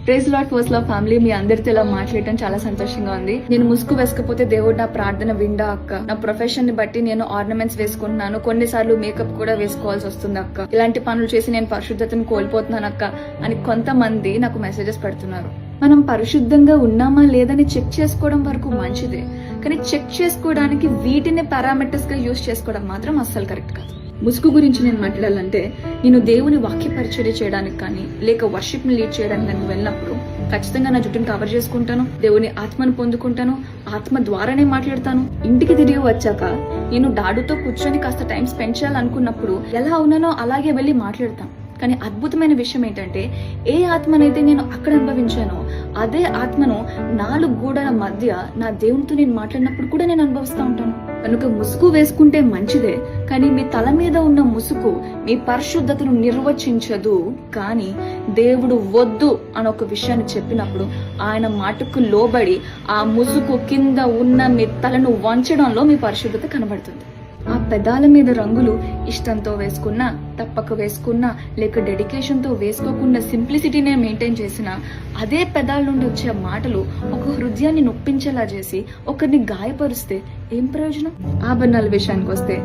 Praise lord first love family, మీ అందరితో ఇలా మాట్లాడటం చాలా సంతోషంగా ఉంది. నేను ముసుగు వేసుకపోతే దేవుడు నా ప్రార్థన విండా అక్క. నా ప్రొఫెషన్ ని బట్టి నేను ఆర్నమెంట్స్ వేసుకుంటున్నాను, కొన్నిసార్లు మేకప్ కూడా వేసుకోవాల్సి వస్తుంది అక్క. ఇలాంటి పనులు చేసి నేను పరిశుద్ధతను కోల్పోతున్నాను అక్క అని కొంతమంది నాకు మెసేజెస్ పెడుతున్నారు. మనం పరిశుద్ధంగా ఉన్నామా లేదని చెక్ చేసుకోవడం వరకు మంచిదే, కానీ చెక్ చేసుకోవడానికి వీటిని పారామీటర్స్ గా యూజ్ చేసుకోవడం మాత్రం అస్సలు కరెక్ట్ కాదు. ముసుగు గురించి నేను మాట్లాడాలంటే, నేను దేవుని వాక్య పరిచర్య చేయడానికి కానీ లేక వర్షిప్ ని లీడ్ చేయడానికి కానీ వెళ్ళినప్పుడు ఖచ్చితంగా నా జుట్టును కవర్ చేసుకుంటాను, దేవుని ఆత్మను పొందుకుంటాను, ఆత్మ ద్వారానే మాట్లాడతాను. ఇంటికి తిరిగి వచ్చాక నేను డాడుతో కూర్చొని కాస్త టైం స్పెండ్ చేయాలనుకున్నప్పుడు ఎలా ఉన్నానో అలాగే వెళ్ళి మాట్లాడతాను. కానీ అద్భుతమైన విషయం ఏంటంటే, ఏ ఆత్మనైతే నేను అక్కడ అనుభవించానో అదే ఆత్మను 4 గోడల మధ్య నా దేవునితో నేను మాట్లాడినప్పుడు కూడా నేను అనుభవిస్తూ ఉంటాను. కనుక ముసుగు వేసుకుంటే మంచిదే, కానీ మీ తల మీద ఉన్న ముసుగు మీ పరిశుద్ధతను నిర్వచించదు. కానీ దేవుడు వద్దు అని ఒక విషయాన్ని చెప్పినప్పుడు ఆయన మాటకు లోబడి ఆ ముసుగు కింద ఉన్న మీ తలను వంచడంలో మీ పరిశుద్ధత కనబడుతుంది. ఆ పెదాల మీద రంగులు ఇష్టంతో వేసుకున్నా, తప్పక వేసుకున్నా, లేక డెడికేషన్ తో వేసుకోకుండా సింప్లిసిటీనే మెయింటైన్ చేసినా, అదే పెదాల నుండి వచ్చే మాటలు ఒక హృదయాన్ని నొప్పించేలా చేసి ఒకరిని గాయపరుస్తే ఏం ప్రయోజనం? ఆభరణాల విషయానికి వస్తే,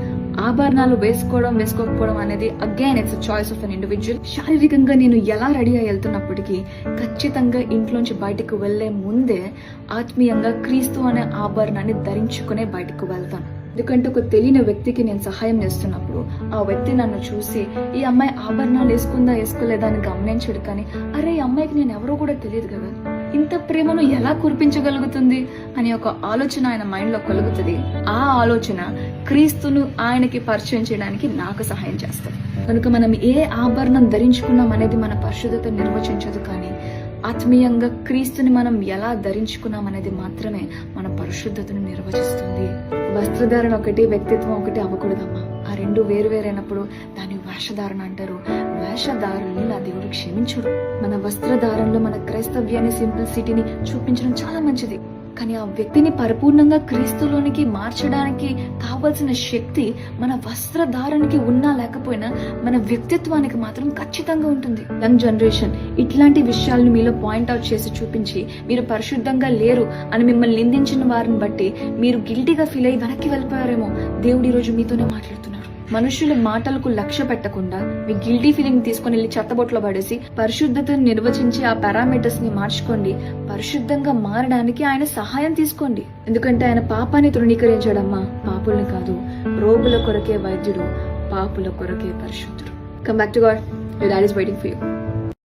ఆభరణాలు వేసుకోకపోవడం అనేది again it's choice of an individual. శారీరకంగా నేను ఎలా రెడీ అయి వెళ్తున్నప్పటికీ ఖచ్చితంగా ఇంట్లోంచి బయటకు వెళ్లే ముందే ఆత్మీయంగా క్రీస్తు అనే ఆభరణాన్ని ధరించుకునే బయటకు వెళ్తాను. ఎందుకంటే ఒక తెలియని వ్యక్తికి నేను సహాయం చేస్తున్నప్పుడు ఆ వ్యక్తి నన్ను చూసి ఈ అమ్మాయి ఆభరణాలు వేసుకుందా వేసుకోలేదా అని గమనించడు, కానీ అరే ఈ అమ్మాయికి నేను ఎవరో కూడా తెలియదు కదా, ఇంత ప్రేమను ఎలా కురిపించగలుగుతుంది అని ఒక ఆలోచన ఆయన మైండ్ లో కలుగుతుంది. ఆ ఆలోచన క్రీస్తును ఆయనకి పరిచయం చేయడానికి నాకు సహాయం చేస్తుంది. కనుక మనం ఏ ఆభరణం ధరించుకున్నాం అనేది మన పరిశుద్ధత నిర్వచించదు, కానీ ఆత్మీయంగా క్రీస్తుని మనం ఎలా ధరించుకున్నాం అనేది మాత్రమే మన పరిశుద్ధతను నిర్వచిస్తుంది. వస్త్రధారణ ఒకటి, వ్యక్తిత్వం ఒకటి అవ్వకూడదమ్మా. ఆ 2 వేరువేరైనప్పుడు దాన్ని వేషధారణ అంటారు. వేషధారణని నా దేవుడు క్షమించుడు. మన వస్త్రధారణలో మన క్రైస్తవ్యాన్ని, సింప్లిసిటీని చూపించడం చాలా మంచిది, కానీ ఆ వ్యక్తిని పరిపూర్ణంగా క్రీస్తులోనికి మార్చడానికి కావలసిన శక్తి మన వస్త్రధారణకి ఉన్నా లేకపోయినా మన వ్యక్తిత్వానికి మాత్రం ఖచ్చితంగా ఉంటుంది. యంగ్ జనరేషన్ ఇట్లాంటి విషయాలను మీలో పాయింట్అవుట్ చేసి చూపించి మీరు పరిశుద్ధంగా లేరు అని మిమ్మల్ని నిందించిన వారిని బట్టి మీరు గిల్టీగా ఫీల్ అయ్యి వెనక్కి వెళ్ళిపోయారేమో. దేవుడు ఈ రోజు మీతోనే మాట్లాడుతున్నారు. మనుషుల మాటలకు లక్ష్య పెట్టకుండా మీ గిల్టీ ఫీలింగ్ తీసుకుని వెళ్ళి చెత్తబొట్లో పడేసి పరిశుద్ధతను నిర్వచించి ఆ పారామీటర్స్ ని మార్చుకోండి. పరిశుద్ధంగా మారడానికి ఆయన సహాయం తీసుకోండి. ఎందుకంటే ఆయన పాపాన్ని తృణీకరించాడమ్మా, పాపుల్ని కాదు. రోగుల కొరకే వైద్యుడు, పాపుల కొరకే పరిశుద్ధుడు. Come back to God. Your dad is waiting for you.